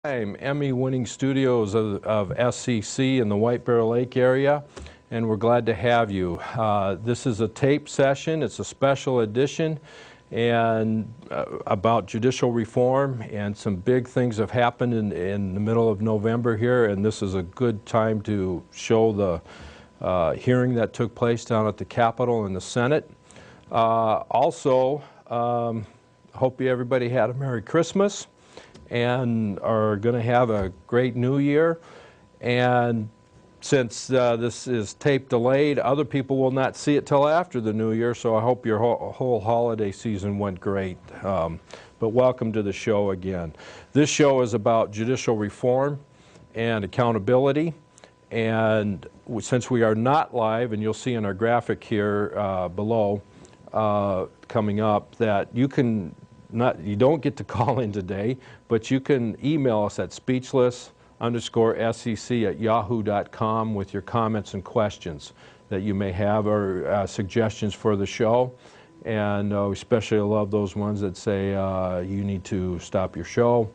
Emmy-winning studios of SCC in the White Bear Lake area, and we're glad to have you. This is a tape session. It's a special edition and about judicial reform, and some big things have happened in the middle of November here, and this is a good time to show the hearing that took place down at the Capitol and the Senate. Also, hope everybody had a Merry Christmas and are going to have a great New Year. And since this is tape delayed, other people will not see it till after the New Year, so I hope your whole holiday season went great. But welcome to the show again. This show is about judicial reform and accountability, and since we are not live, and you'll see in our graphic here below coming up, that you don't get to call in today, but you can email us at speechless_scc@yahoo.com with your comments and questions that you may have, or suggestions for the show. And we especially love those ones that say you need to stop your show.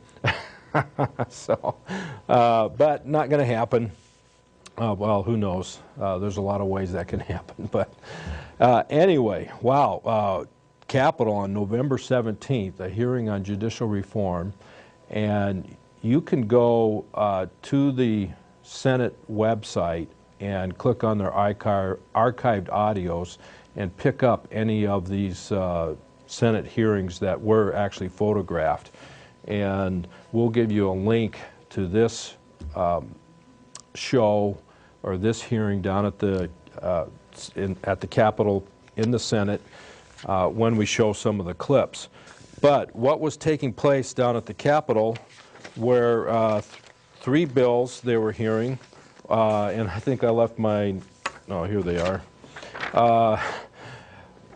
So, but not going to happen. Well, who knows? There's a lot of ways that can happen. But anyway, wow. Capitol on November 17th, a hearing on judicial reform, and you can go to the Senate website and click on their archived audios and pick up any of these Senate hearings that were actually photographed. And we'll give you a link to this show or this hearing down at the Capitol in the Senate when we show some of the clips. But what was taking place down at the Capitol were three bills they were hearing, and I think I left here they are.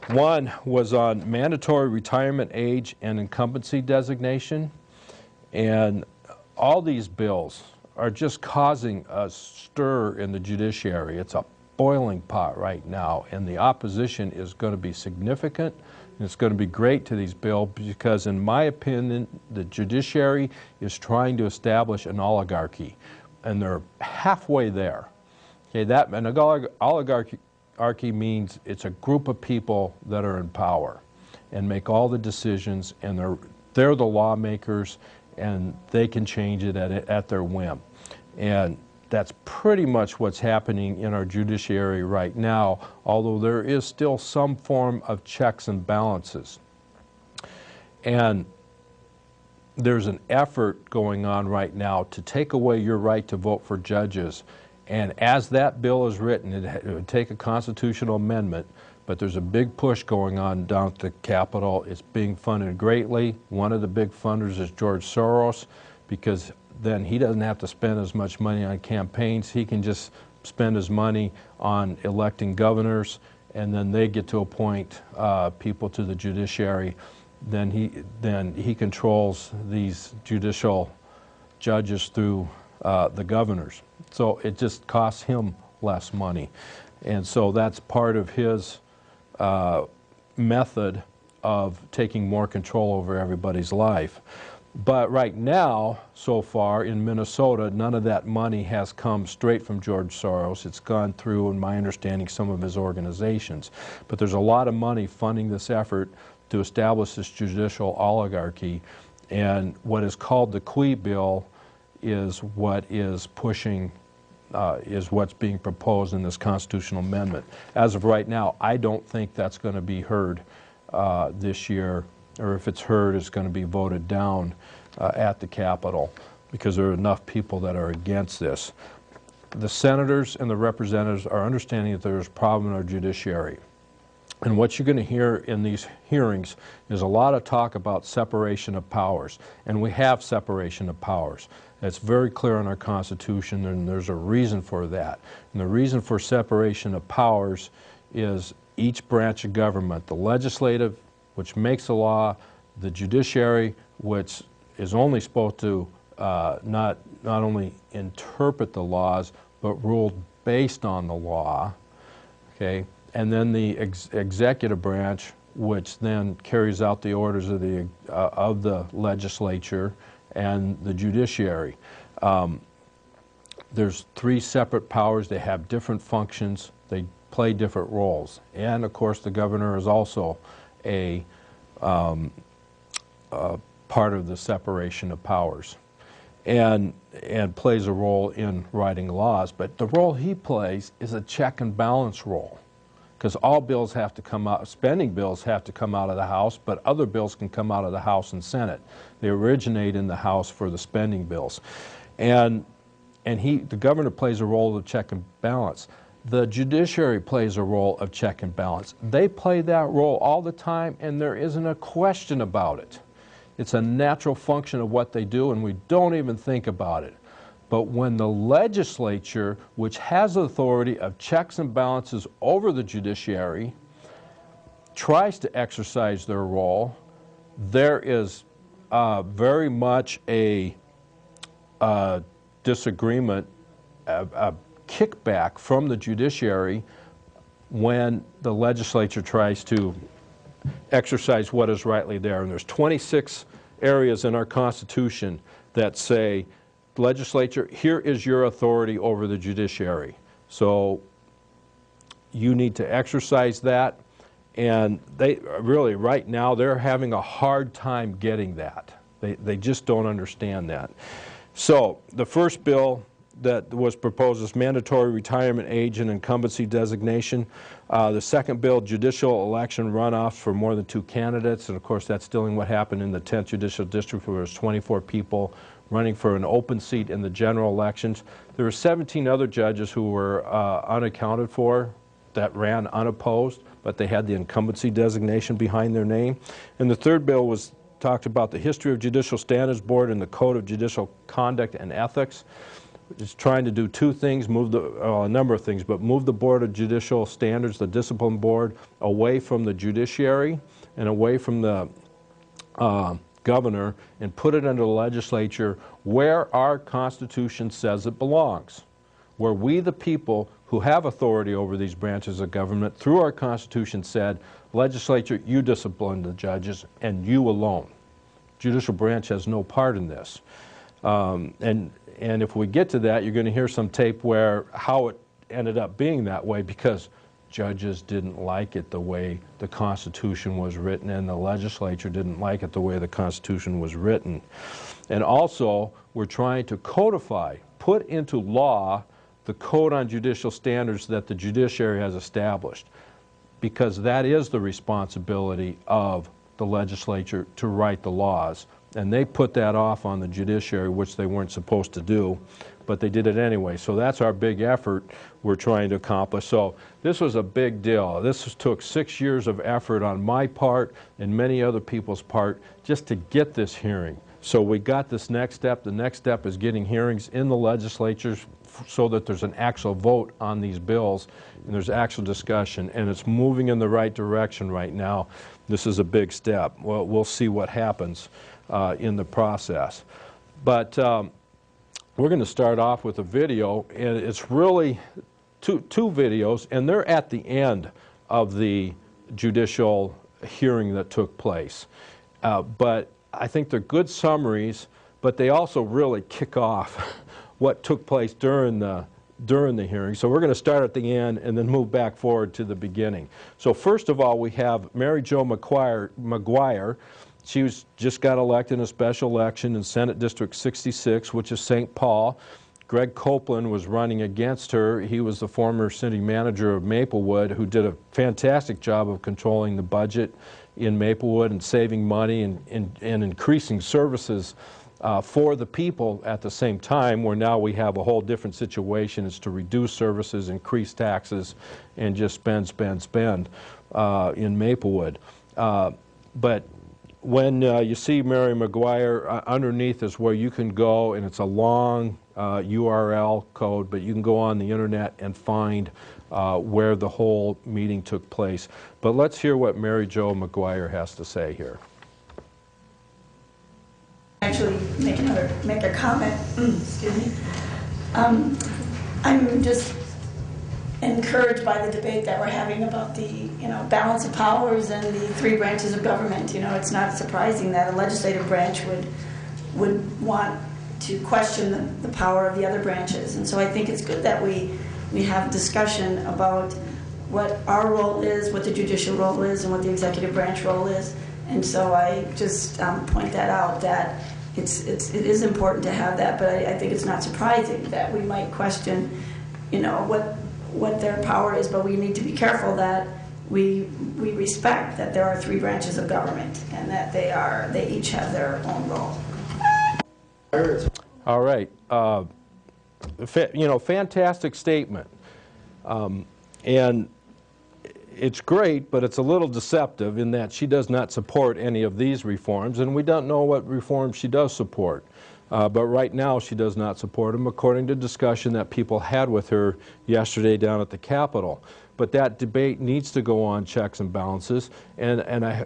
One was on mandatory retirement age and incumbency designation, and all these bills are just causing a stir in the judiciary. It's a boiling pot right now, and the opposition is going to be significant, and it's going to be great to these bills because, in my opinion, the judiciary is trying to establish an oligarchy, and they're halfway there. Okay, an oligarchy means it's a group of people that are in power and make all the decisions, and they're the lawmakers, and they can change it at their whim. And that's pretty much what's happening in our judiciary right now, although there is still some form of checks and balances. And there's an effort going on right now to take away your right to vote for judges. And as that bill is written, it would take a constitutional amendment, but there's a big push going on down at the Capitol. It's being funded greatly. One of the big funders is George Soros, because then he doesn't have to spend as much money on campaigns. He can just spend his money on electing governors, and then they get to appoint people to the judiciary. Then he controls these judicial judges through the governors. So it just costs him less money. And so that's part of his method of taking more control over everybody's life. But right now, so far in Minnesota, none of that money has come straight from George Soros. It's gone through, in my understanding, some of his organizations. But there's a lot of money funding this effort to establish this judicial oligarchy. And what is called the Qui bill is what is pushing, is what's being proposed in this constitutional amendment. As of right now, I don't think that's going to be heard this year, or if it's heard, it's going to be voted down at the Capitol, because there are enough people that are against this. The senators and the representatives are understanding that there's a problem in our judiciary. And what you're going to hear in these hearings is a lot of talk about separation of powers. And we have separation of powers. It's very clear in our Constitution, and there's a reason for that. And the reason for separation of powers is each branch of government, the legislative, which makes the law, the judiciary, which is only supposed to not only interpret the laws, but rule based on the law, okay? And then the executive branch, which then carries out the orders of the legislature and the judiciary. There's three separate powers. They have different functions. They play different roles. And of course, the governor is also a part of the separation of powers, and plays a role in writing laws. But the role he plays is a check and balance role, because all bills have to come out, spending bills have to come out of the House, but other bills can come out of the House and Senate. They originate in the House for the spending bills. And the governor plays a role of check and balance. The judiciary plays a role of check and balance. They play that role all the time, and there isn't a question about it. It's a natural function of what they do, and we don't even think about it. But when the legislature, which has authority of checks and balances over the judiciary, tries to exercise their role, there is very much a disagreement, a kickback from the judiciary when the legislature tries to exercise what is rightly there. And there's 26 areas in our Constitution that say, legislature, here is your authority over the judiciary. So you need to exercise that. And they really, right now, they're having a hard time getting that. They just don't understand that. So the first bill that was proposed is mandatory retirement age and incumbency designation. The second bill, judicial election runoffs for more than 2 candidates. And of course, that's dealing what happened in the 10th Judicial District, where there's 24 people running for an open seat in the general elections. There were 17 other judges who were unaccounted for that ran unopposed, but they had the incumbency designation behind their name. And the third bill talked about the history of Judicial Standards Board and the Code of Judicial Conduct and Ethics. It's trying to do two things, a number of things, but move the Board of Judicial Standards, the Discipline Board, away from the judiciary and away from the governor, and put it under the legislature where our Constitution says it belongs, where we, the people who have authority over these branches of government, through our Constitution said, legislature, you discipline the judges, and you alone. Judicial branch has no part in this. And if we get to that, you're going to hear some tape where how it ended up being that way, because judges didn't like it the way the Constitution was written, and the legislature didn't like it the way the Constitution was written. And also, we're trying to codify, put into law, the Code on Judicial Standards that the judiciary has established, because that is the responsibility of the legislature to write the laws. And they put that off on the judiciary, which they weren't supposed to do, but they did it anyway. So that's our big effort we're trying to accomplish. So this was a big deal. This took 6 years of effort on my part and many other people's part just to get this hearing. So we got this next step. The next step is getting hearings in the legislatures so that there's an actual vote on these bills and there's actual discussion, and it's moving in the right direction right now. This is a big step. Well, we'll see what happens in the process. But we're going to start off with a video, and it's really two videos, and they're at the end of the judicial hearing that took place. But I think they're good summaries, but they also really kick off what took place during the hearing. So we're going to start at the end and then move back forward to the beginning. So first of all, we have Mary Jo McGuire. She just got elected in a special election in Senate District 66, which is St. Paul. Greg Copeland was running against her. He was the former city manager of Maplewood, who did a fantastic job of controlling the budget in Maplewood and saving money and increasing services for the people at the same time, where now we have a whole different situation. It's to reduce services, increase taxes, and just spend in Maplewood. But when you see Mary McGuire, underneath is where you can go, and it's a long URL code, but you can go on the internet and find where the whole meeting took place. But let's hear what Mary Jo McGuire has to say here. Actually make a comment. Excuse me. I'm just encouraged by the debate that we're having about the balance of powers and the three branches of government. It's not surprising that a legislative branch would want to question the power of the other branches. And so I think it's good that we have discussion about what our role is, what the judicial role is, and what the executive branch role is. And so I just point that out, that it is important to have that, but I think it's not surprising that we might question, what their power is, but we need to be careful that we respect that there are 3 branches of government and that they each have their own role. All right. Fantastic statement. And it's great, but it's a little deceptive in that she does not support any of these reforms, and we don't know what reforms she does support. But right now she does not support them, according to discussion that people had with her yesterday down at the Capitol. But that debate needs to go on, checks and balances,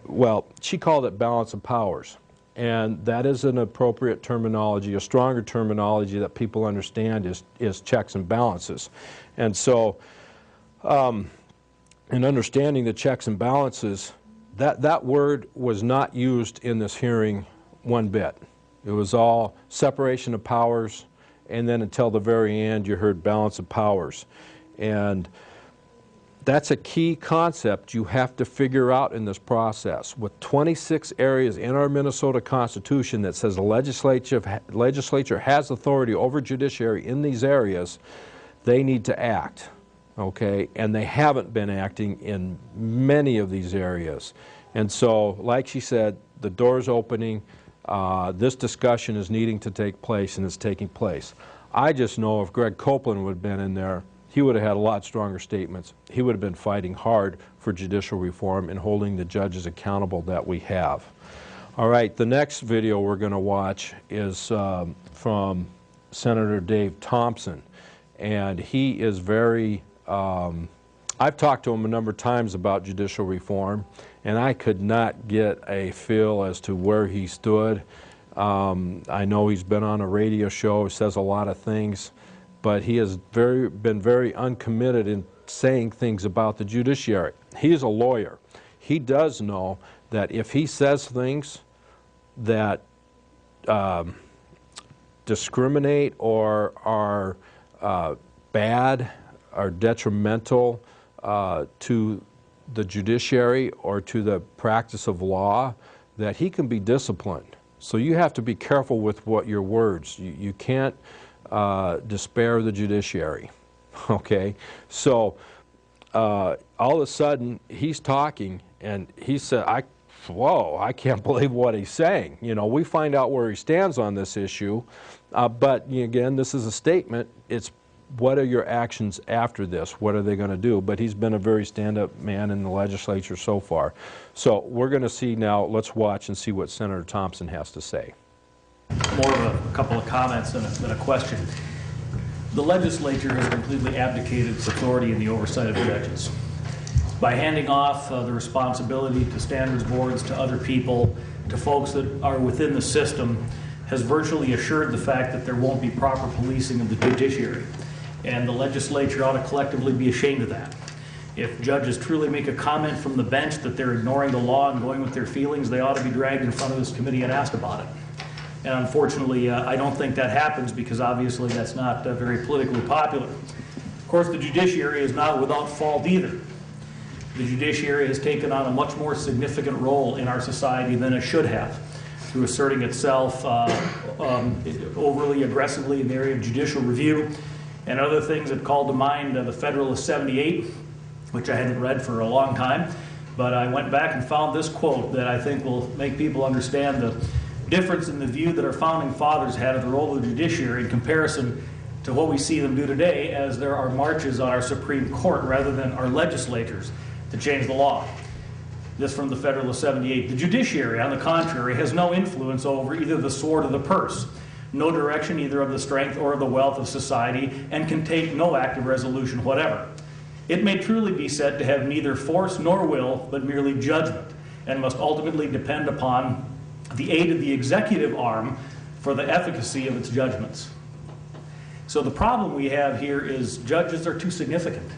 well, she called it balance of powers. And that is an appropriate terminology, a stronger terminology that people understand is checks and balances. And so, in understanding the checks and balances, that word was not used in this hearing one bit. It was all separation of powers, and then until the very end you heard balance of powers. And that's a key concept you have to figure out in this process. With 26 areas in our Minnesota Constitution that says the legislature has authority over judiciary in these areas, they need to act, okay? And they haven't been acting in many of these areas. And so, like she said, the door's opening. This discussion is needing to take place, and it's taking place. I just know if Greg Copeland would have been in there, he would have had a lot stronger statements. He would have been fighting hard for judicial reform and holding the judges accountable that we have. All right, the next video we're going to watch is from Senator Dave Thompson. And he is very, I've talked to him a number of times about judicial reform, and I could not get a feel as to where he stood. I know he's been on a radio show, says a lot of things, but he has been very uncommitted in saying things about the judiciary. He's a lawyer. He does know that if he says things that discriminate or are bad, are detrimental to the judiciary or to the practice of law, that he can be disciplined. So you have to be careful with your words. You can't despair the judiciary, okay? So all of a sudden he's talking and he said, whoa, I can't believe what he's saying. We find out where he stands on this issue, but again, this is a statement. It's what are your actions after this? What are they going to do? But he's been a very stand-up man in the legislature so far. So we're going to see now, let's watch and see what Senator Thompson has to say. More of a couple of comments than a question. The legislature has completely abdicated its authority in the oversight of judges. By handing off the responsibility to standards boards, to other people, to folks that are within the system, has virtually assured the fact that there won't be proper policing of the judiciary. And the legislature ought to collectively be ashamed of that. If judges truly make a comment from the bench that they're ignoring the law and going with their feelings, they ought to be dragged in front of this committee and asked about it. And unfortunately, I don't think that happens because obviously that's not very politically popular. Of course, the judiciary is not without fault either. The judiciary has taken on a much more significant role in our society than it should have, through asserting itself overly aggressively in the area of judicial review and other things that called to mind the Federalist 78, which I hadn't read for a long time, but I went back and found this quote that I think will make people understand the difference in the view that our founding fathers had of the role of the judiciary in comparison to what we see them do today, as there are marches on our Supreme Court rather than our legislatures to change the law. This from the Federalist 78. The judiciary, on the contrary, has no influence over either the sword or the purse, no direction either of the strength or of the wealth of society, and can take no active resolution whatever. It may truly be said to have neither force nor will, but merely judgment, and must ultimately depend upon the aid of the executive arm for the efficacy of its judgments. So the problem we have here is judges are too significant,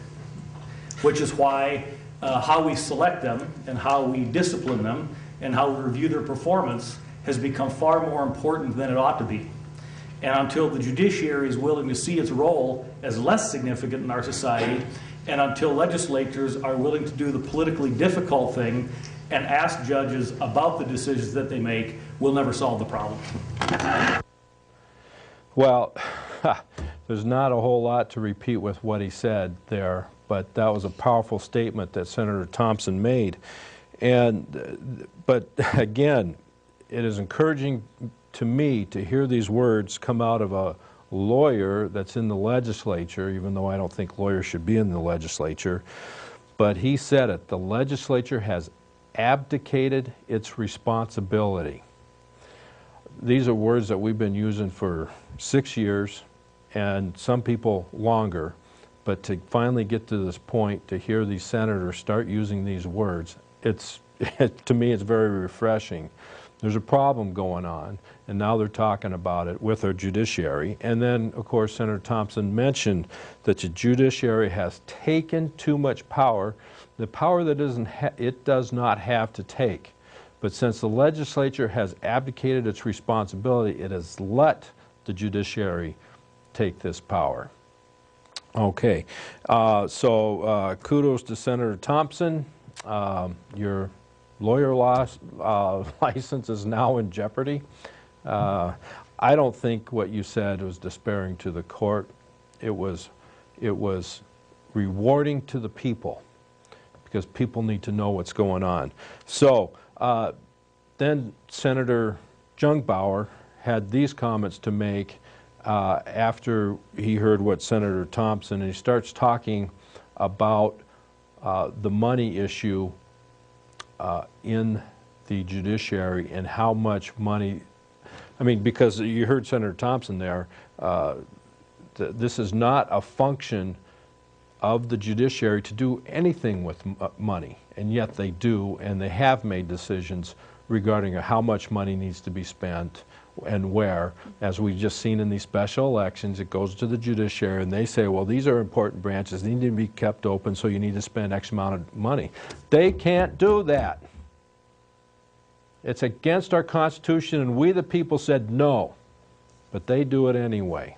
which is why how we select them and how we discipline them and how we review their performance has become far more important than it ought to be. And until the judiciary is willing to see its role as less significant in our society, and until legislatures are willing to do the politically difficult thing and ask judges about the decisions that they make, we'll never solve the problem. Well, there's not a whole lot to repeat with what he said there, but that was a powerful statement that Senator Thompson made. But again, it is encouraging to me to hear these words come out of a lawyer that's in the legislature, even though I don't think lawyers should be in the legislature. But he said it, the legislature has abdicated its responsibility. These are words that we've been using for 6 years, and some people longer. But to finally get to this point, to hear these senators start using these words, to me it's very refreshing. There's a problem going on, and now they're talking about it with our judiciary. And then, of course, Senator Thompson mentioned that the judiciary has taken too much power, the power that it does not have to take. But since the legislature has abdicated its responsibility, it has let the judiciary take this power. Okay, so kudos to Senator Thompson. Your lawyer license is now in jeopardy. I don't think what you said was despairing to the court. It was rewarding to the people, because people need to know what's going on. So then Senator Jungbauer had these comments to make after he heard what Senator Thompson, and he starts talking about the money issue in the judiciary and how much money, I mean, because you heard Senator Thompson there, this is not a function of the judiciary to do anything with money, and yet they do, and they have made decisions regarding how much money needs to be spent and where. As we've just seen in these special elections, it goes to the judiciary and they say, well, these are important branches, they need to be kept open, so you need to spend X amount of money. They can't do that. It's against our Constitution, and we the people said no, but they do it anyway,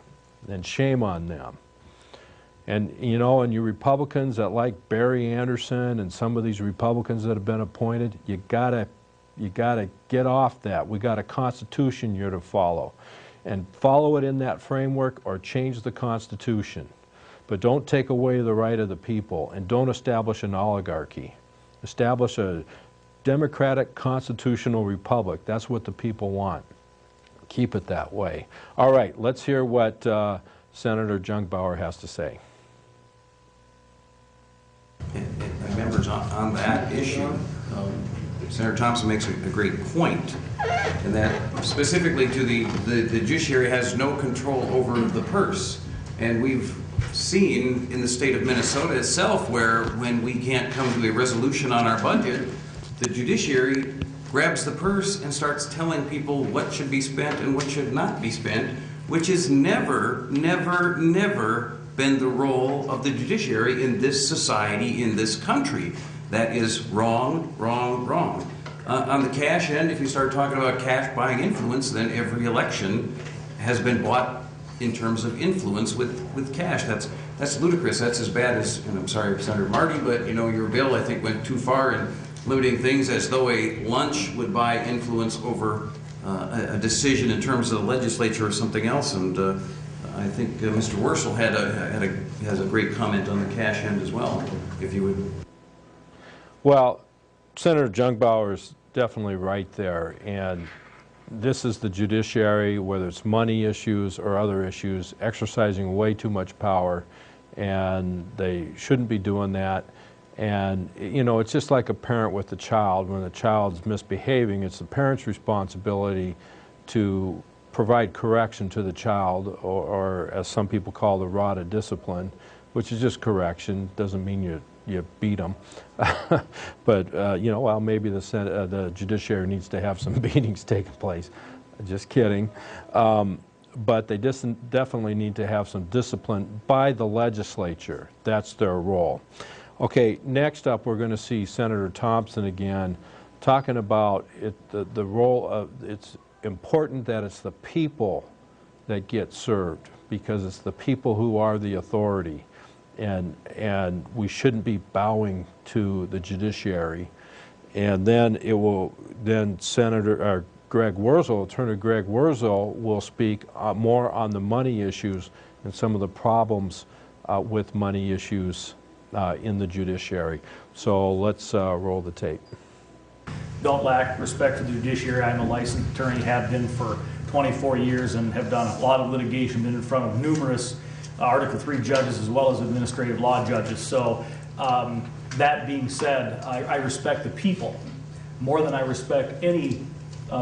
and shame on them. And you know, and you Republicans that like Barry Anderson and some of these Republicans that have been appointed, you gotta get off that. We got a Constitution you're to follow, and follow it in that framework or change the Constitution. But don't take away the right of the people, and don't establish an oligarchy. Establish a democratic constitutional republic. That's what the people want. Keep it that way. All right, let's hear what Senator Jungbauer has to say. And members, on that issue, Senator Thompson makes a great point, and that specifically to the judiciary has no control over the purse. And we've seen in the state of Minnesota itself where when we can't come to a resolution on our budget, the judiciary grabs the purse and starts telling people what should be spent and what should not be spent, which has never, never, never been the role of the judiciary in this society, in this country. That is wrong, wrong, wrong. On the cash end, if you start talking about cash buying influence, then every election has been bought in terms of influence with cash. That's ludicrous. That's as bad as, and I'm sorry, Senator Marty, but you know, your bill I think went too far in limiting things as though a lunch would buy influence over a decision in terms of the legislature or something else. And I think Mr. Wursel has a great comment on the cash end as well, if you would. Well, Senator Jungbauer is definitely right there, and this is the judiciary, whether it's money issues or other issues, exercising way too much power, and they shouldn't be doing that. And you know, it's just like a parent with a child. When the child's misbehaving, it's the parent's responsibility to provide correction to the child, or as some people call the rod of discipline, which is just correction. Doesn't mean you beat them. But you know, well, maybe the judiciary needs to have some beatings taking place. Just kidding. But they definitely need to have some discipline by the legislature. That's their role. Okay, next up we're going to see Senator Thompson again talking about the role of, it's important that it's the people that get served, because it's the people who are the authority, and we shouldn't be bowing to the judiciary. And then Senator Greg Wurzel, Attorney Greg Wurzel, will speak more on the money issues and some of the problems with money issues in the judiciary. So let's roll the tape. Don't lack respect for the judiciary. I'm a licensed attorney, have been for 24 years, and have done a lot of litigation, been in front of numerous Article III judges as well as administrative law judges. So that being said, I respect the people more than I respect any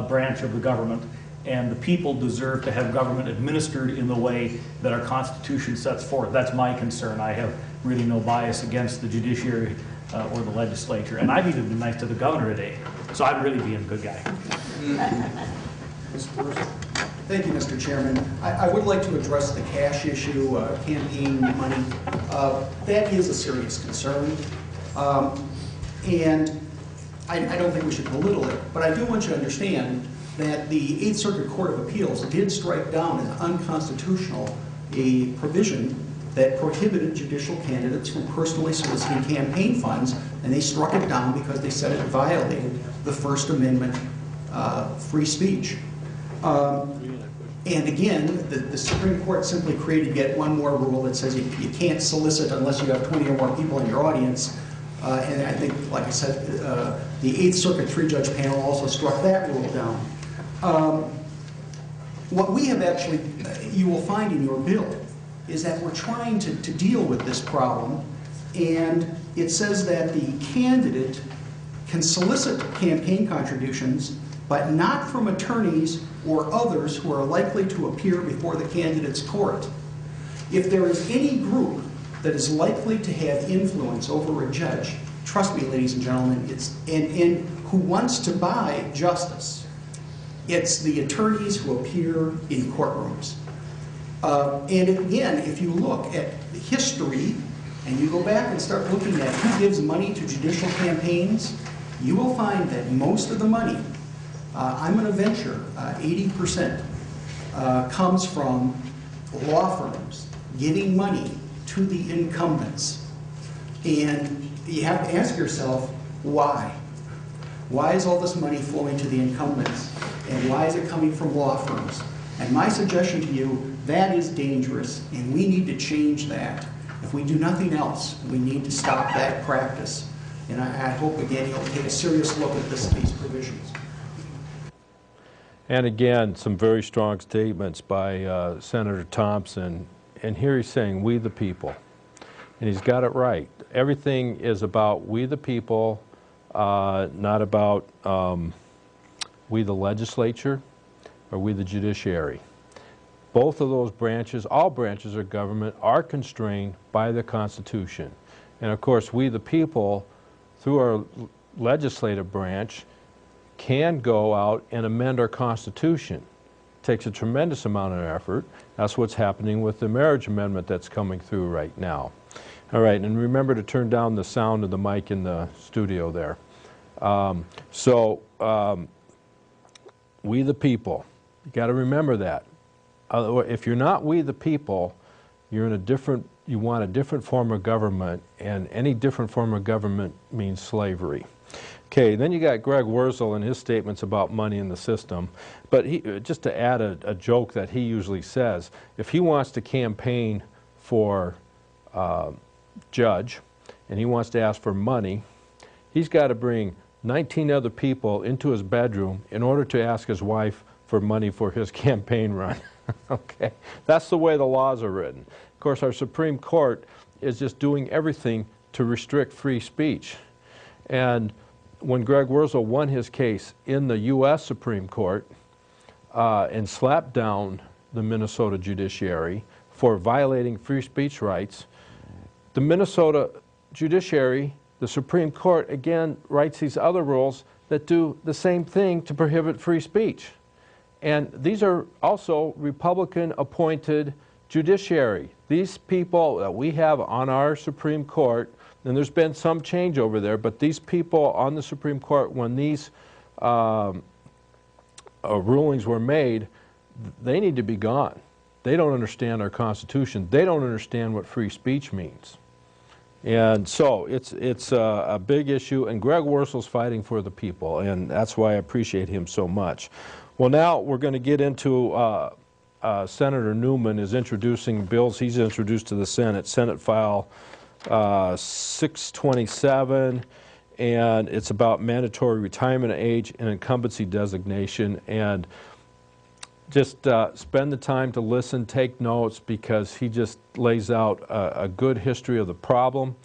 branch of the government, and the people deserve to have government administered in the way that our Constitution sets forth. That's my concern. I have really no bias against the judiciary or the legislature, and I've even been nice to the governor today, so I'm really being a good guy. Thank you, Mr. Chairman. I would like to address the cash issue, campaign money. That is a serious concern, and I don't think we should belittle it, but I do want you to understand that the Eighth Circuit Court of Appeals did strike down as unconstitutional a provision that prohibited judicial candidates from personally soliciting campaign funds, and they struck it down because they said it violated the First Amendment free speech. And again, the Supreme Court simply created yet one more rule that says you can't solicit unless you have 20 or more people in your audience. And I think, like I said, the Eighth Circuit three-judge panel also struck that rule down. What we have actually, you will find in your bill, is that we're trying to deal with this problem, and it says that the candidate can solicit campaign contributions, but not from attorneys or others who are likely to appear before the candidate's court. If there is any group that is likely to have influence over a judge, trust me, ladies and gentlemen, and who wants to buy justice, it's the attorneys who appear in courtrooms. And again, if you look at history and you go back and start looking at who gives money to judicial campaigns, you will find that most of the money, I'm going to venture 80%, comes from law firms giving money to the incumbents. And you have to ask yourself, why? Why is all this money flowing to the incumbents? And why is it coming from law firms? And my suggestion to you, that is dangerous, and we need to change that. If we do nothing else, we need to stop that practice. And I hope, again, you'll take a serious look at these provisions. And again, some very strong statements by Senator Thompson. And here he's saying, we the people. And he's got it right. Everything is about we the people, not about we the legislature or we the judiciary. Both of those branches, all branches of government, are constrained by the Constitution. And of course, we the people, through our legislative branch, can go out and amend our Constitution. It takes a tremendous amount of effort. That's what's happening with the marriage amendment that's coming through right now. All right, and remember to turn down the sound of the mic in the studio there. We the people, you got to remember that. If you're not we the people, you're in a different, you want a different form of government, and any different form of government means slavery. Okay, then you got Greg Wurzel and his statements about money in the system. But just to add a joke that he usually says, if he wants to campaign for judge and he wants to ask for money, he's got to bring 19 other people into his bedroom in order to ask his wife for money for his campaign run. Okay, that's the way the laws are written. Of course, our Supreme Court is just doing everything to restrict free speech. And when Greg Wurzel won his case in the U.S. Supreme Court and slapped down the Minnesota judiciary for violating free speech rights, the Minnesota judiciary, the Supreme Court, again writes these other rules that do the same thing to prohibit free speech. And these are also Republican-appointed judiciary. These people that we have on our Supreme Court, And there's been some change over there, but these people on the Supreme Court, when these rulings were made, they need to be gone. They don't understand our Constitution. They don't understand what free speech means. And so it's a big issue, and Greg Worsel's fighting for the people, and that's why I appreciate him so much. Well, now we're going to get into Senator Newman is introducing bills he's introduced to the Senate, Senate File 627, and it's about mandatory retirement age and incumbency designation. And just spend the time to listen, take notes, because he just lays out a good history of the problem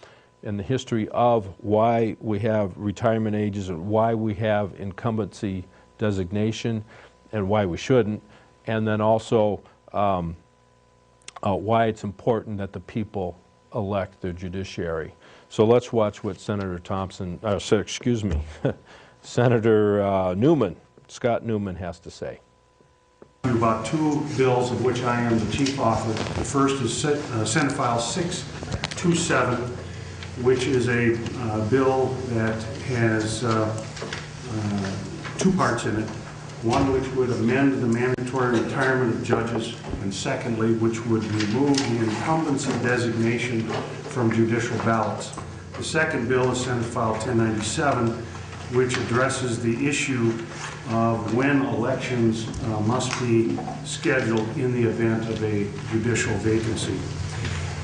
and the history of why we have retirement ages and why we have incumbency designation and why we shouldn't, and then also why it's important that the people elect their judiciary. So let's watch what Senator Senator Newman, Scott Newman, has to say. About two bills of which I am the chief author. The first is Senate File 627, which is a bill that has two parts in it. One which would amend the mandatory retirement of judges, and secondly, which would remove the incumbency designation from judicial ballots. The second bill is Senate File 1097, which addresses the issue of when elections must be scheduled in the event of a judicial vacancy.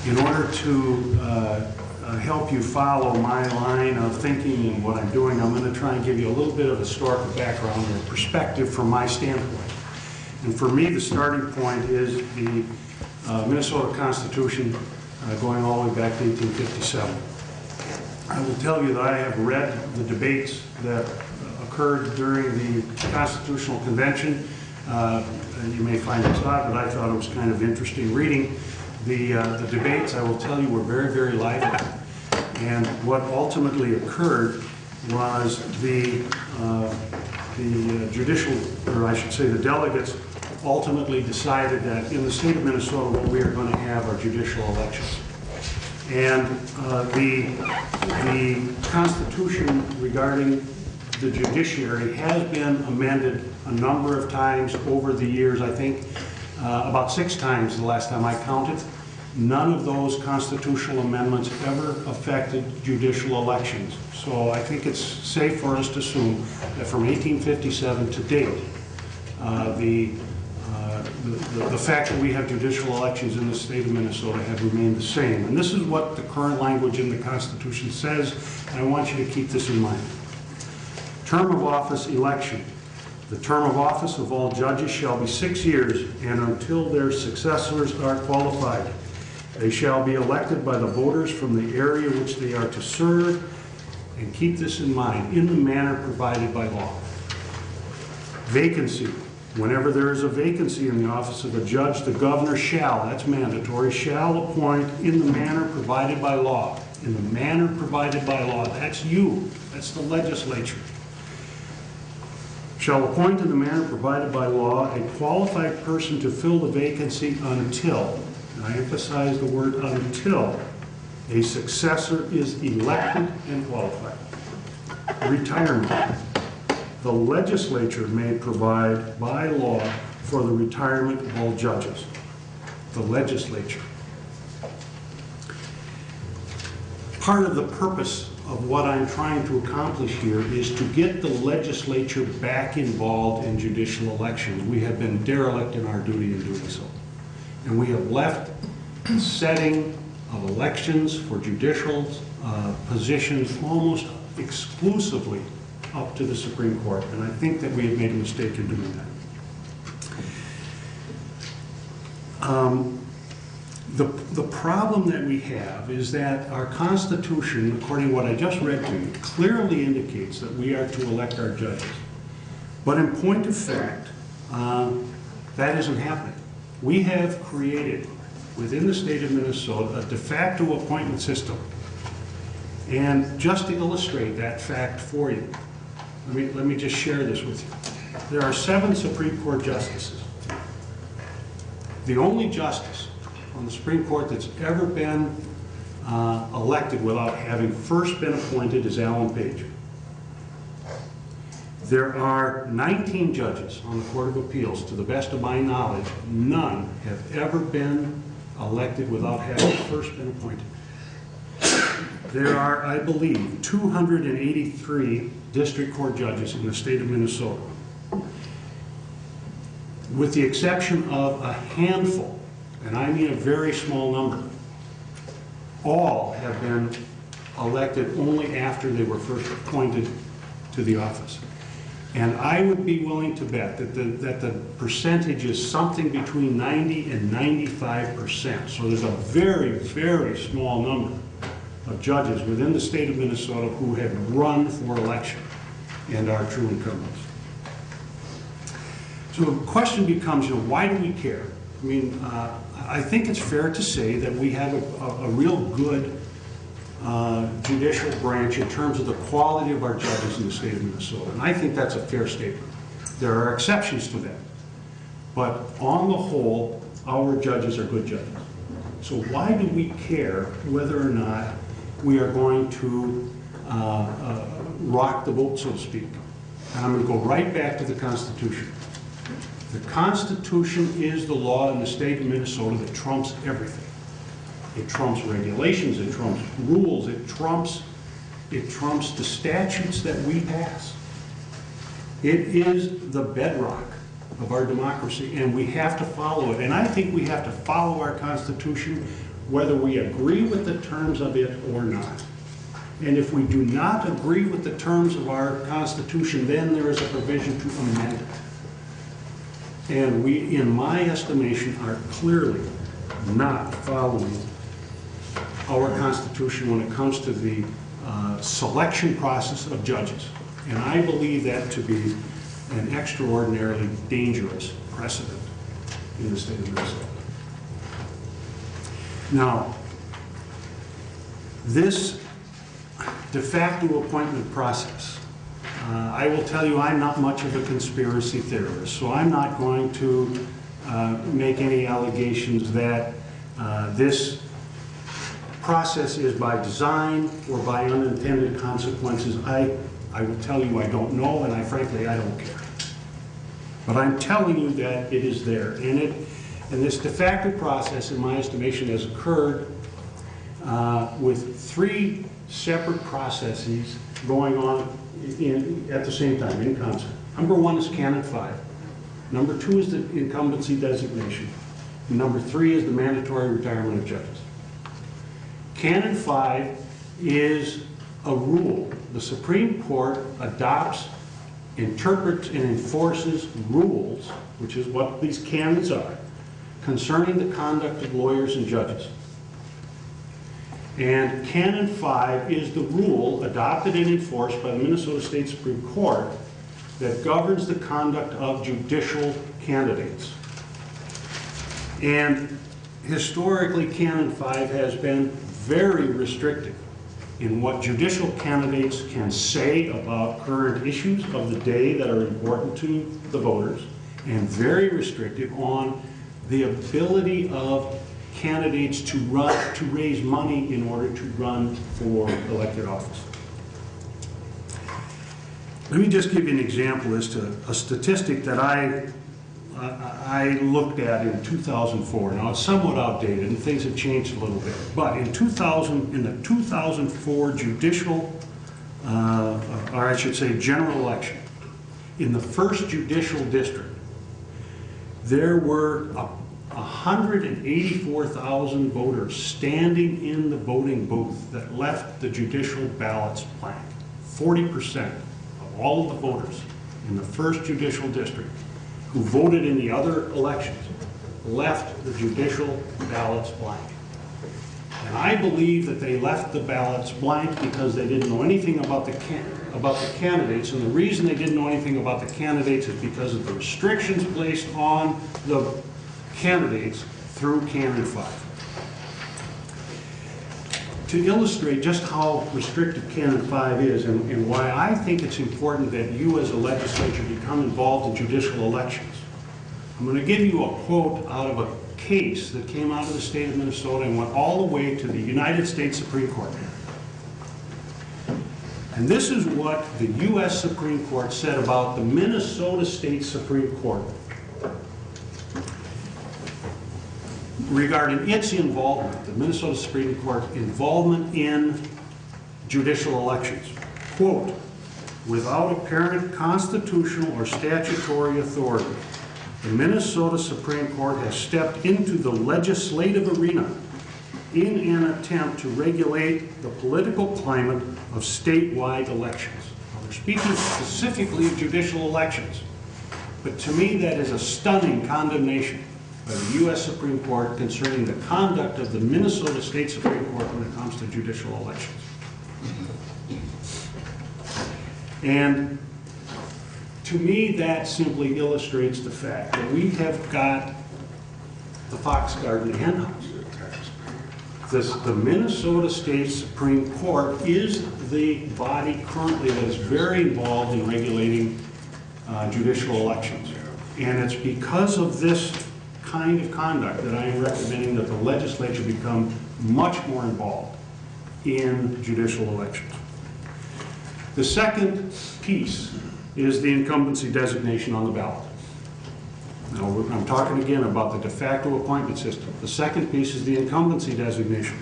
In order to help you follow my line of thinking and what I'm doing, I'm going to try and give you a little bit of historical background or perspective from my standpoint. And for me, the starting point is the Minnesota Constitution going all the way back to 1857. I will tell you that I have read the debates that occurred during the Constitutional Convention. You may find this odd, but I thought it was kind of interesting reading. The debates, I will tell you, were very, very lively. And what ultimately occurred was the judicial, or I should say the delegates, ultimately decided that in the state of Minnesota, what we are going to have are judicial elections. And the Constitution regarding the judiciary has been amended a number of times over the years. I think about 6 times the last time I counted. None of those constitutional amendments ever affected judicial elections. So I think it's safe for us to assume that from 1857 to date, the fact that we have judicial elections in the state of Minnesota have remained the same. And this is what the current language in the Constitution says, and I want you to keep this in mind. Term of office election. The term of office of all judges shall be 6 years, and until their successors are qualified. They shall be elected by the voters from the area which they are to serve, and keep this in mind, in the manner provided by law. Vacancy. Whenever there is a vacancy in the office of a judge, the governor shall, that's mandatory, shall appoint in the manner provided by law. In the manner provided by law. That's you. That's the legislature. Shall appoint in the manner provided by law a qualified person to fill the vacancy until, and I emphasize the word until, a successor is elected and qualified. Retirement. The legislature may provide by law for the retirement of all judges. The legislature. Part of the purpose of what I'm trying to accomplish here is to get the legislature back involved in judicial elections. We have been derelict in our duty in doing so. And we have left the setting of elections for judicial positions almost exclusively up to the Supreme Court, and I think that we have made a mistake in doing that. The problem that we have is that our Constitution, according to what I just read to you, clearly indicates that we are to elect our judges. But in point of fact, that isn't happening. We have created, within the state of Minnesota, a de facto appointment system. And just to illustrate that fact for you, let me just share this with you. There are 7 Supreme Court justices. The only justice on the Supreme Court that's ever been elected without having first been appointed is Alan Page. There are 19 judges on the Court of Appeals. To the best of my knowledge, none have ever been elected without having first been appointed. There are, I believe, 283 district court judges in the state of Minnesota. With the exception of a handful, and I mean a very small number, all have been elected only after they were first appointed to the office. And I would be willing to bet that the percentage is something between 90 and 95%. So there's a very, very small number of judges within the state of Minnesota who have run for election and are true incumbents. So the question becomes, why do we care? I mean, I think it's fair to say that we have a real good judicial branch in terms of the quality of our judges in the state of Minnesota. And I think that's a fair statement. There are exceptions to that. But on the whole, our judges are good judges. So why do we care whether or not we are going to rock the boat, so to speak? And I'm going to go right back to the Constitution. The Constitution is the law in the state of Minnesota that trumps everything. It trumps regulations, it trumps rules, it trumps the statutes that we pass. It is the bedrock of our democracy, and we have to follow it. And I think we have to follow our Constitution whether we agree with the terms of it or not. And if we do not agree with the terms of our Constitution, then there is a provision to amend it. And we, in my estimation, are clearly not following our Constitution when it comes to the selection process of judges. And I believe that to be an extraordinarily dangerous precedent in the state of Minnesota. Now, this de facto appointment process, I will tell you I'm not much of a conspiracy theorist, so I'm not going to make any allegations that this process is by design or by unintended consequences. I will tell you I don't know, and frankly I don't care. But I'm telling you that it is there. And this de facto process, in my estimation, has occurred with three separate processes going on at the same time, in concert. Number one is Canon 5. Number two is the incumbency designation. And number three is the mandatory retirement of judges. Canon 5 is a rule. The Supreme Court adopts, interprets, and enforces rules, which is what these canons are, concerning the conduct of lawyers and judges. And Canon 5 is the rule adopted and enforced by the Minnesota State Supreme Court that governs the conduct of judicial candidates. And historically, Canon 5 has been very restrictive in what judicial candidates can say about current issues of the day that are important to the voters, and very restrictive on the ability of candidates to raise money in order to run for elected office. Let me just give you an example as to a statistic that I looked at in 2004. Now, it's somewhat outdated and things have changed a little bit. But in the 2004 judicial, or I should say general election, in the first judicial district, there were 184,000 voters standing in the voting booth that left the judicial ballots blank. 40% of all of the voters in the first judicial district who voted in the other elections left the judicial ballots blank. And I believe that they left the ballots blank because they didn't know anything about the candidates, and the reason they didn't know anything about the candidates is because of the restrictions placed on the candidates through Canon 5. To illustrate just how restrictive Canon 5 is and why I think it's important that you as a legislature become involved in judicial elections, I'm going to give you a quote out of a case that came out of the state of Minnesota and went all the way to the United States Supreme Court. And this is what the U.S. Supreme Court said about the Minnesota State Supreme Court regarding its involvement, the Minnesota Supreme Court involvement in judicial elections. Quote, without apparent constitutional or statutory authority, the Minnesota Supreme Court has stepped into the legislative arena in an attempt to regulate the political climate of statewide elections. Now, they're speaking specifically of judicial elections, but to me that is a stunning condemnation by the U.S. Supreme Court concerning the conduct of the Minnesota State Supreme Court when it comes to judicial elections. And to me, that simply illustrates the fact that we have got the fox garden hen house. The Minnesota State Supreme Court is the body currently that is very involved in regulating judicial elections. And it's because of this kind of conduct that I am recommending that the legislature become much more involved in judicial elections. The second piece is the incumbency designation on the ballot. Now, I'm talking again about the de facto appointment system. The second piece is the incumbency designation.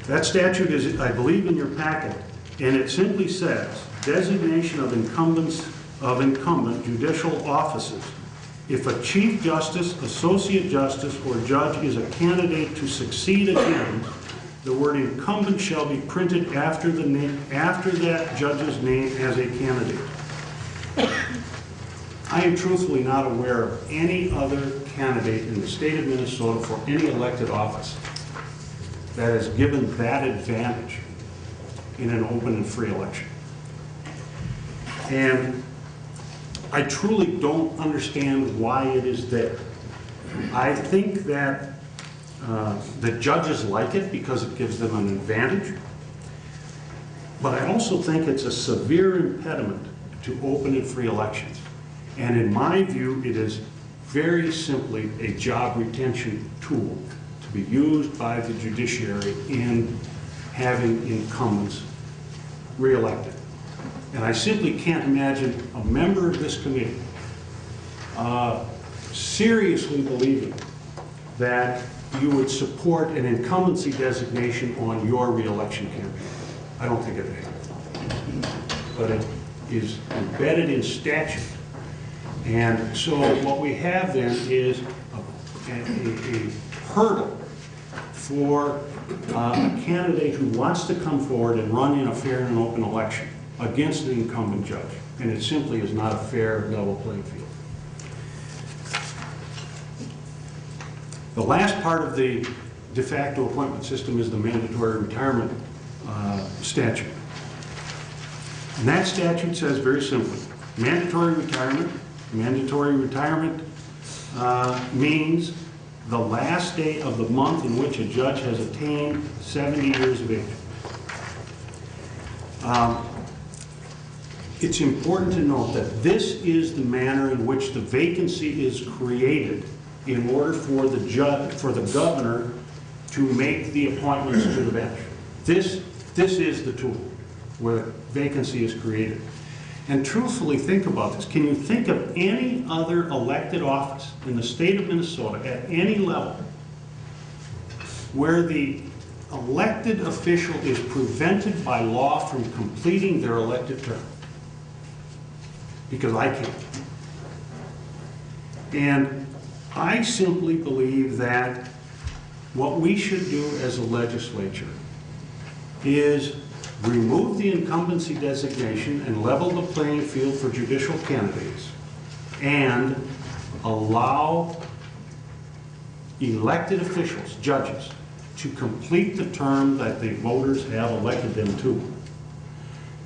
That statute is, I believe, in your packet, and it simply says, designation of incumbent judicial offices. If a Chief Justice, Associate Justice, or Judge is a candidate to succeed again, the word incumbent shall be printed after that judge's name as a candidate. I am truthfully not aware of any other candidate in the state of Minnesota for any elected office that has given that advantage in an open and free election. And I truly don't understand why it is there. I think that the judges like it because it gives them an advantage, but I also think it's a severe impediment to open and free elections. And in my view, it is very simply a job retention tool to be used by the judiciary in having incumbents reelected. And I simply can't imagine a member of this committee seriously believing that you would support an incumbency designation on your reelection campaign. I don't think it is. But it is embedded in statute. And so what we have then is a hurdle for a candidate who wants to come forward and run in a fair and open election against an incumbent judge. And it simply is not a fair, level playing field. The last part of the de facto appointment system is the mandatory retirement statute. And that statute says very simply, mandatory retirement means the last day of the month in which a judge has attained 70 years of age. It's important to note that this is the manner in which the vacancy is created in order for the governor to make the appointments to the bench. This is the tool where vacancy is created. And truthfully, think about this. Can you think of any other elected office in the state of Minnesota at any level where the elected official is prevented by law from completing their elected term? Because I can't. And I simply believe that what we should do as a legislature is remove the incumbency designation and level the playing field for judicial candidates and allow elected officials, judges, to complete the term that the voters have elected them to.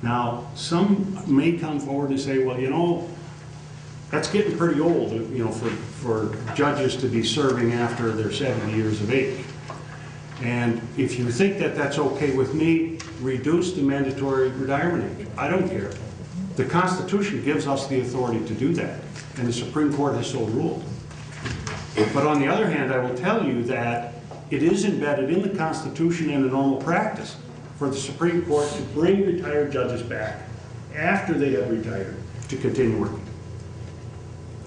Now, some may come forward and say, well, you know, that's getting pretty old, you know, for judges to be serving after they're 70 years of age. And if you think that that's okay with me, reduce the mandatory retirement age. I don't care. The Constitution gives us the authority to do that, and the Supreme Court has so ruled. But on the other hand, I will tell you that it is embedded in the Constitution and a normal practice for the Supreme Court to bring retired judges back after they have retired to continue working.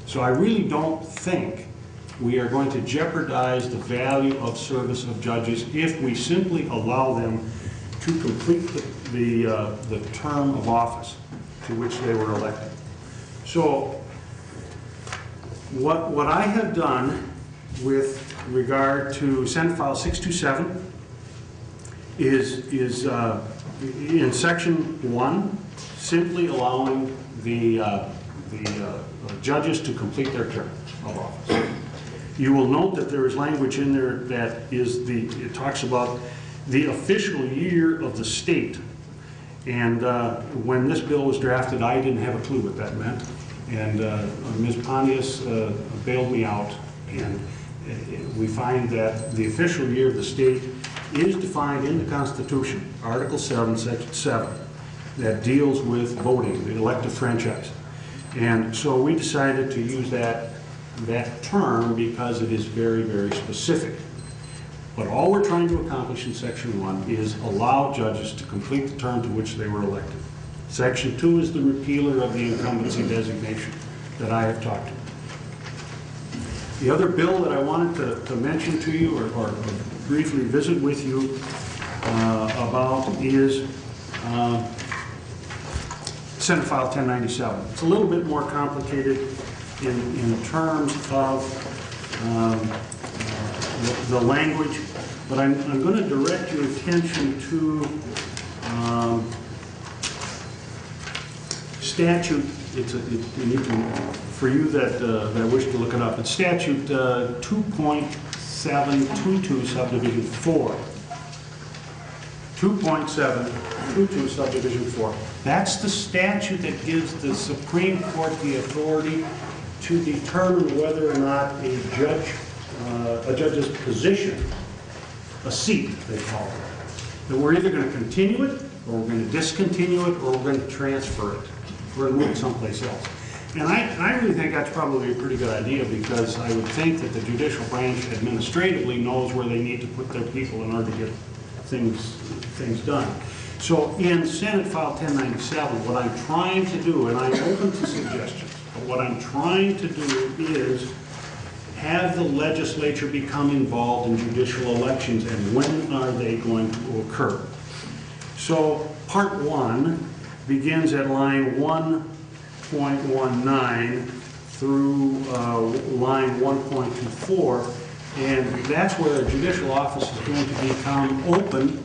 So I really don't think we are going to jeopardize the value of service of judges if we simply allow them to complete the term of office to which they were elected. So what I have done with regard to Senate File 627 is in Section 1, simply allowing the judges to complete their term of office. You will note that there is language in there that it talks about the official year of the state. And when this bill was drafted, I didn't have a clue what that meant. And Ms. Pontius bailed me out. And we find that the official year of the state is defined in the Constitution, Article 7, Section 7, that deals with voting, the elective franchise. And so we decided to use that term because it is very, very specific. But all we're trying to accomplish in Section 1 is allow judges to complete the term to which they were elected. Section 2 is the repealer of the incumbency designation that I have talked about. The other bill that I wanted to mention to you or briefly visit with you about is Senate File 1097. It's a little bit more complicated in terms of the language, but I'm going to direct your attention to statute. For you that wish to look it up, it's statute 2.722 subdivision 4. 2.722 subdivision 4. That's the statute that gives the Supreme Court the authority to determine whether or not a judge's position, a seat, they call it, that we're either going to continue it, or we're going to discontinue it, or we're going to transfer it. We're going to move it someplace else. And I really think that's probably a pretty good idea, because I would think that the judicial branch administratively knows where they need to put their people in order to get things done. So in Senate File 1097, what I'm trying to do, and I'm open to suggestions, but what I'm trying to do is have the legislature become involved in judicial elections, and when are they going to occur? So Part 1 begins at line 1.19 through line 1.24, and that's where a judicial office is going to become open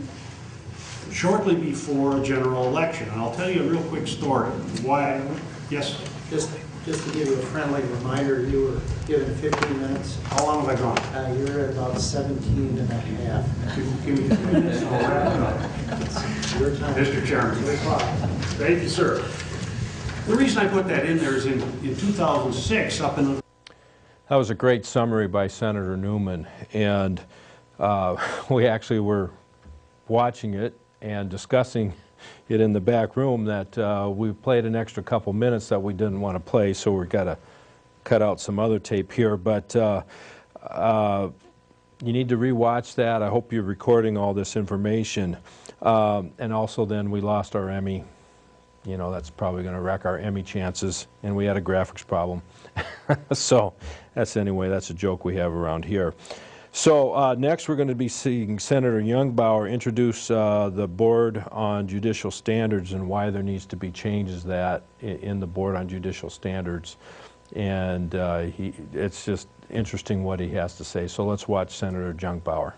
shortly before a general election. And I'll tell you a real quick story. Why? Yes? Just to give you a friendly reminder, you were given 15 minutes. How long have I gone? You're at about 17 and a half. Give me 2 minutes. I'll wrap it up. Your time. Mr. Chairman. 3 o'clock. Thank you, sir. The reason I put that in there is in 2006, up in the... That was a great summary by Senator Newman, and we actually were watching it and discussing it in the back room that we played an extra couple minutes that we didn't want to play, so we've got to cut out some other tape here. But you need to rewatch that. I hope you're recording all this information. And also then we lost our Emmy. You know, that's probably going to wreck our Emmy chances, and we had a graphics problem. So that's a joke we have around here. So next we're going to be seeing Senator Youngbauer introduce the Board on Judicial Standards and why there needs to be changes in the Board on Judicial Standards. And it's just interesting what he has to say. So let's watch Senator Youngbauer.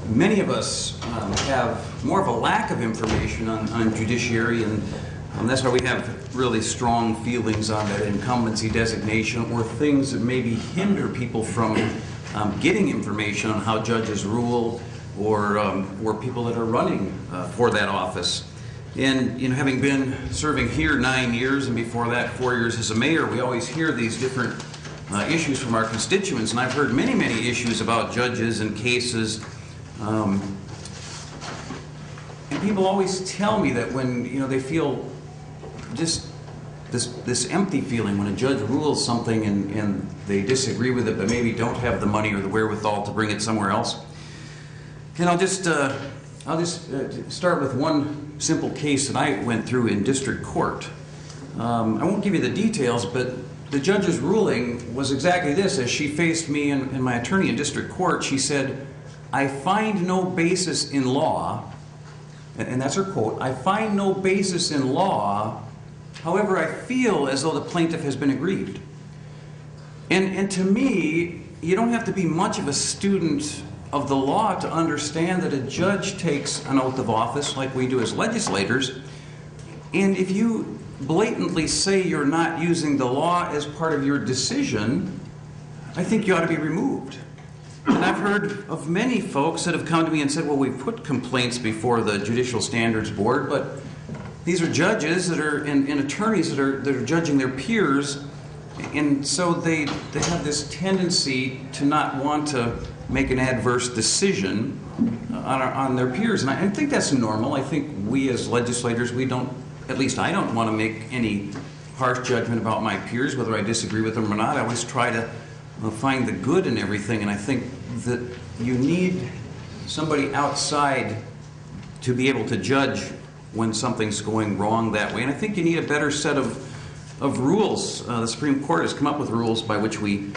Many of us have more of a lack of information on judiciary, and that's why we have really strong feelings on that incumbency designation, or things that maybe hinder people from getting information on how judges rule, or people that are running for that office. And having been serving here 9 years, and before that 4 years as a mayor, we always hear these different issues from our constituents, and I've heard many, many issues about judges and cases. And people always tell me that when they feel just this empty feeling when a judge rules something and they disagree with it, but maybe don't have the money or the wherewithal to bring it somewhere else. And I'll just start with one simple case that I went through in district court. I won't give you the details, but the judge's ruling was exactly this. As she faced me and my attorney in district court, she said, "I find no basis in law," and that's her quote, "I find no basis in law, however, I feel as though the plaintiff has been aggrieved." And to me, you don't have to be much of a student of the law to understand that a judge takes an oath of office like we do as legislators, and if you blatantly say you're not using the law as part of your decision, I think you ought to be removed. And I've heard of many folks that have come to me and said, well, we've put complaints before the Judicial Standards Board, but these are judges that are and attorneys that are judging their peers, and so they have this tendency to not want to make an adverse decision on their peers. And I think that's normal. I think we as legislators, we don't, at least I don't want to make any harsh judgment about my peers, whether I disagree with them or not. I always try to find the good in everything, and I think that you need somebody outside to be able to judge when something's going wrong that way. And I think you need a better set of rules. The Supreme Court has come up with rules by which we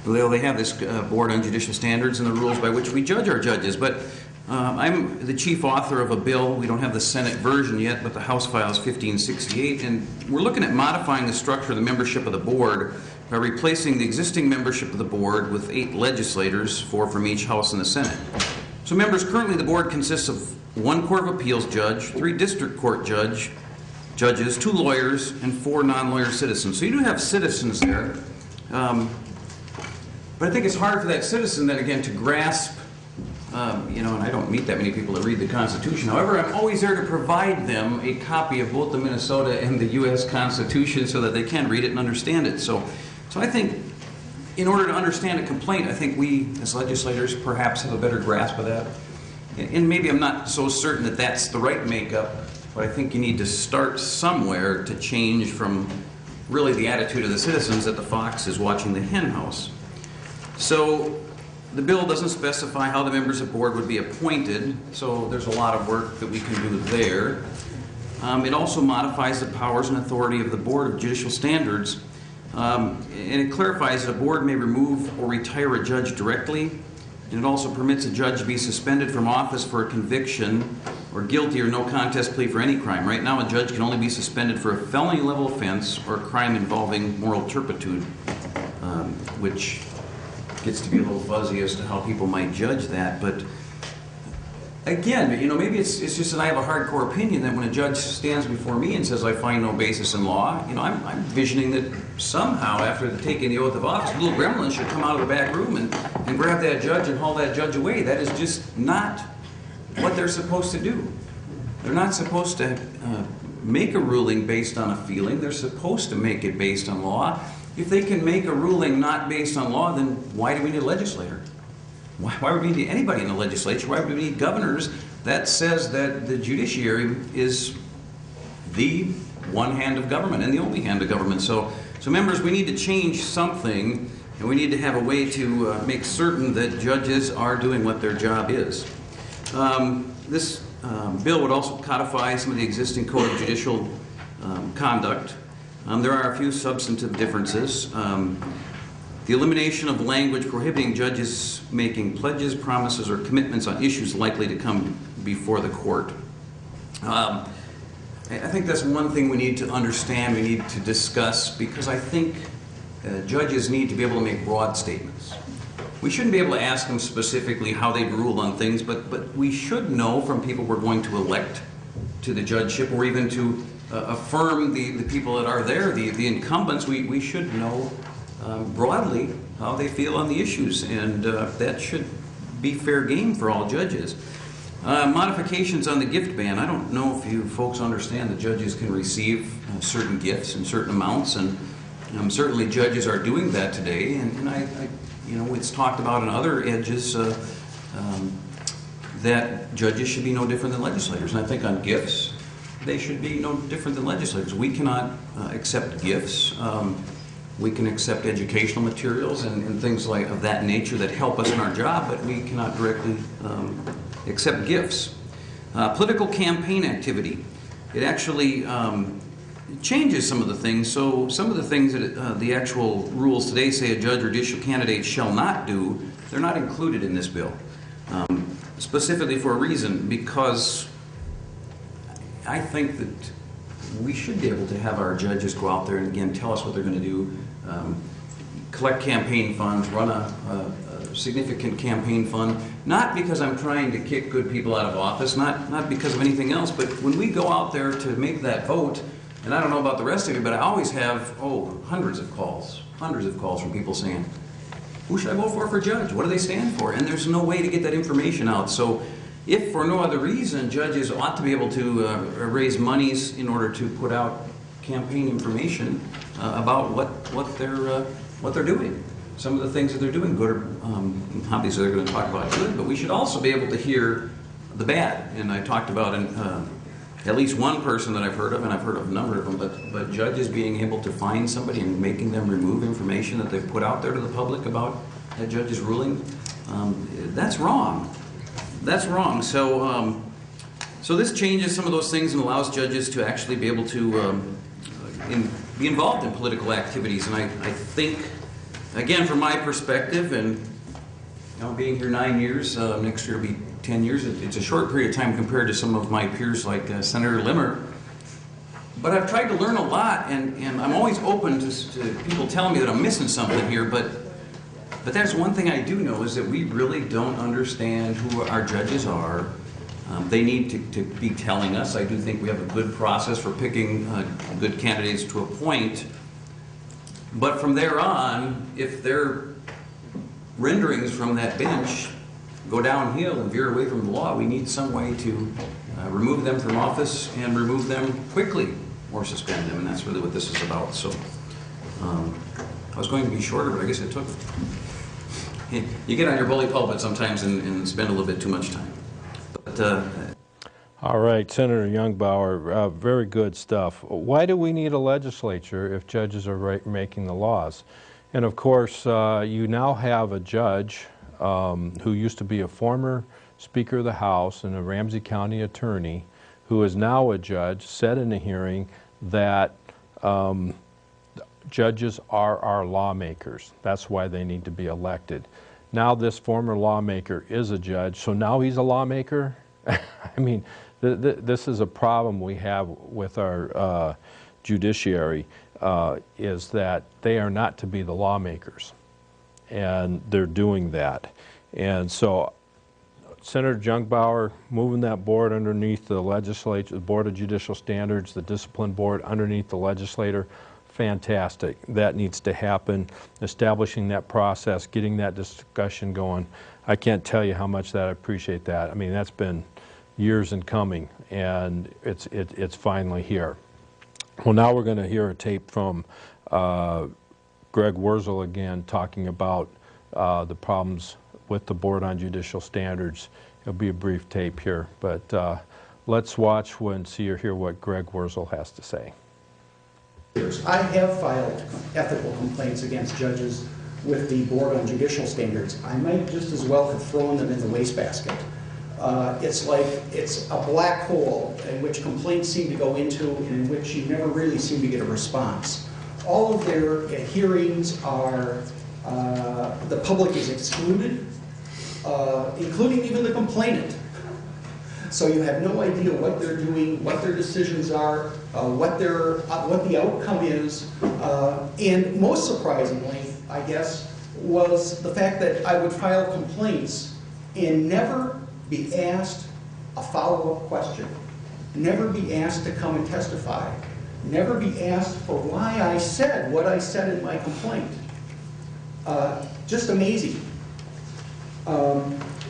they have this board on judicial standards and the rules by which we judge our judges. But I'm the chief author of a bill. We don't have the Senate version yet, but the House file is 1568, and we're looking at modifying the structure of the membership of the board by replacing the existing membership of the board with 8 legislators, 4 from each House and the Senate. So members, currently the board consists of 1 Court of Appeals judge, 3 district court judges, 2 lawyers, and 4 non-lawyer citizens. So you do have citizens there. But I think it's hard for that citizen then again to grasp, and I don't meet that many people that read the Constitution. However, I'm always there to provide them a copy of both the Minnesota and the U.S. Constitution so that they can read it and understand it. So I think in order to understand a complaint, I think we as legislators perhaps have a better grasp of that. And maybe I'm not so certain that that's the right makeup, but I think you need to start somewhere to change from really the attitude of the citizens that the fox is watching the hen house. So the bill doesn't specify how the members of the board would be appointed, so there's a lot of work that we can do there. It also modifies the powers and authority of the Board of Judicial Standards, and it clarifies that a board may remove or retire a judge directly, and it also permits a judge to be suspended from office for a conviction or guilty or no contest plea for any crime. Right now, a judge can only be suspended for a felony-level offense or a crime involving moral turpitude, which gets to be a little fuzzy as to how people might judge that. But again, maybe it's just that I have a hardcore opinion that when a judge stands before me and says I find no basis in law, I'm envisioning that somehow after taking the oath of office, little gremlins should come out of the back room and grab that judge and haul that judge away. That is just not what they're supposed to do. They're not supposed to make a ruling based on a feeling. They're supposed to make it based on law. If they can make a ruling not based on law, then why do we need a legislator? Why would we need anybody in the legislature? Why would we need governors? That says that the judiciary is the one hand of government and the only hand of government. So members, we need to change something, and we need to have a way to make certain that judges are doing what their job is. This bill would also codify some of the existing Code of Judicial Conduct. There are a few substantive differences. The elimination of language prohibiting judges making pledges, promises, or commitments on issues likely to come before the court. I think that's one thing we need to understand, we need to discuss, because I think judges need to be able to make broad statements. We shouldn't be able to ask them specifically how they'd rule on things, but we should know from people we're going to elect to the judgeship, or even to affirm the people that are there, the incumbents. We should know broadly how they feel on the issues, and that should be fair game for all judges. Modifications on the gift ban. I don't know if you folks understand that judges can receive certain gifts in certain amounts, and certainly judges are doing that today, and it's talked about in other edges that judges should be no different than legislators. And I think on gifts, they should be no different than legislators. We cannot accept gifts. We can accept educational materials and things like of that nature that help us in our job, but we cannot directly accept gifts. Political campaign activity. It actually changes some of the things. So some of the things that the actual rules today say a judge or judicial candidate shall not do, they're not included in this bill. Specifically for a reason, because I think that we should be able to have our judges go out there and again tell us what they're going to do, collect campaign funds, run a significant campaign fund, not because I'm trying to kick good people out of office, not because of anything else, but when we go out there to make that vote, and I don't know about the rest of you, but I always have, hundreds of calls from people saying, who should I vote for judge? What do they stand for? And there's no way to get that information out. So if for no other reason, judges ought to be able to raise monies in order to put out campaign information about what they're doing. Some of the things that they're doing good, or obviously they're going to talk about good, but we should also be able to hear the bad. And I talked about at least one person that I've heard of, and I've heard of a number of them, but judges being able to find somebody and making them remove information that they've put out there to the public about that judge's ruling, that's wrong. That's wrong. So, so this changes some of those things and allows judges to actually be able to be involved in political activities. And I think, again, from my perspective, and being here 9 years, next year will be 10 years. It's a short period of time compared to some of my peers like Senator Limmer. But I've tried to learn a lot, and I'm always open to people telling me that I'm missing something here. But there's one thing I do know is that we really don't understand who our judges are. They need to be telling us. I do think we have a good process for picking good candidates to appoint. But from there on, if their renderings from that bench go downhill and veer away from the law, we need some way to remove them from office and remove them quickly or suspend them, and that's really what this is about. So I was going to be shorter, but I guess it took. You get on your bully pulpit sometimes and spend a little bit too much time. But, all right, Senator Youngbauer, very good stuff. Why do we need a legislature if judges are making the laws? And of course, you now have a judge who used to be a former Speaker of the House and a Ramsey County attorney, who is now a judge, said in a hearing that judges are our lawmakers. That's why they need to be elected. Now this former lawmaker is a judge, so now he's a lawmaker? I mean, this is a problem we have with our judiciary, is that they are not to be the lawmakers, and they're doing that. And so Senator Youngbauer moving that board underneath the legislature, the Board of Judicial Standards, the Discipline Board underneath the legislator, fantastic. That needs to happen. Establishing that process, getting that discussion going. I can't tell you how much that I appreciate that. I mean, that's been years in coming, and it's finally here. Well, now we're going to hear a tape from Greg Wurzel again, talking about the problems with the Board on Judicial Standards. It'll be a brief tape here, but let's watch and see or hear what Greg Wurzel has to say. I have filed ethical complaints against judges with the Board on Judicial Standards. I might just as well have thrown them in the wastebasket. It's like it's a black hole in which complaints seem to go into and in which you never really seem to get a response. All of their hearings are, the public is excluded, including even the complainant. So you have no idea what they're doing, what their decisions are, what the outcome is. And most surprisingly, I guess, was the fact that I would file complaints and never be asked a follow-up question, never be asked to come and testify, never be asked for why I said what I said in my complaint. Just amazing.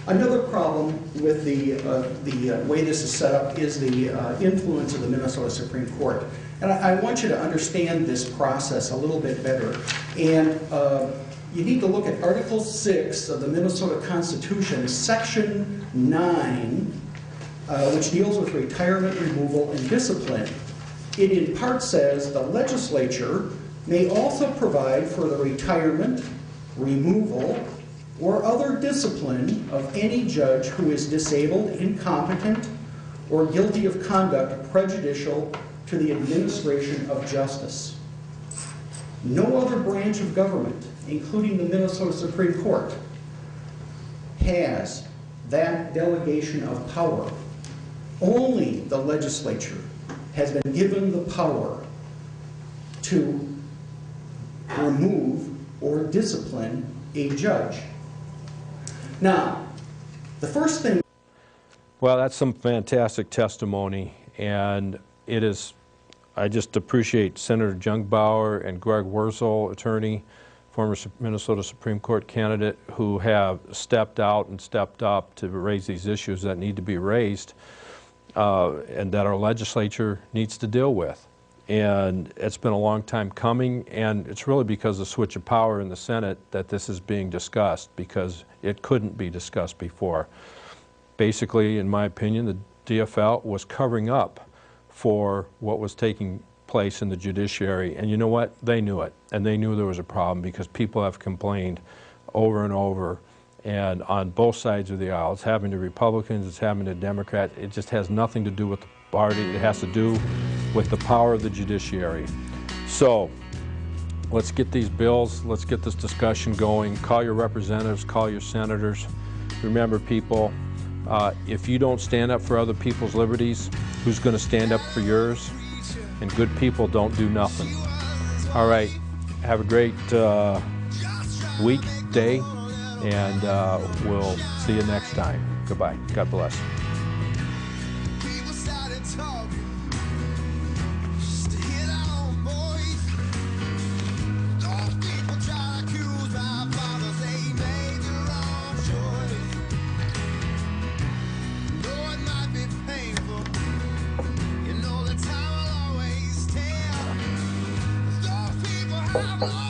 Another problem with the way this is set up is the influence of the Minnesota Supreme Court. And I want you to understand this process a little bit better. And you need to look at Article 6 of the Minnesota Constitution, Section 9, which deals with retirement, removal, and discipline. It in part says the legislature may also provide for the retirement, removal, or other discipline of any judge who is disabled, incompetent, or guilty of conduct prejudicial to the administration of justice. No other branch of government, including the Minnesota Supreme Court, has that delegation of power. Only the legislature has been given the power to remove or discipline a judge. Now, the first thing... Well, that's some fantastic testimony, and it is, I just appreciate Senator Jungbauer and Greg Wurzel, attorney, former Minnesota Supreme Court candidate, who have stepped out and stepped up to raise these issues that need to be raised and that our legislature needs to deal with. And it's been a long time coming, and it's really because of the switch of power in the Senate that this is being discussed, because it couldn't be discussed before. Basically, in my opinion, the DFL was covering up for what was taking place in the judiciary, and you know what? They knew it, and they knew there was a problem because people have complained over and over, and on both sides of the aisle. It's happening to Republicans, it's happening to Democrats. It just has nothing to do with the party. It has to do with the power of the judiciary. So let's get these bills, let's get this discussion going. Call your representatives, call your senators. Remember, people, if you don't stand up for other people's liberties, who's going to stand up for yours? And good people don't do nothing. All right, have a great week, day, and we'll see you next time. Goodbye. God bless. I've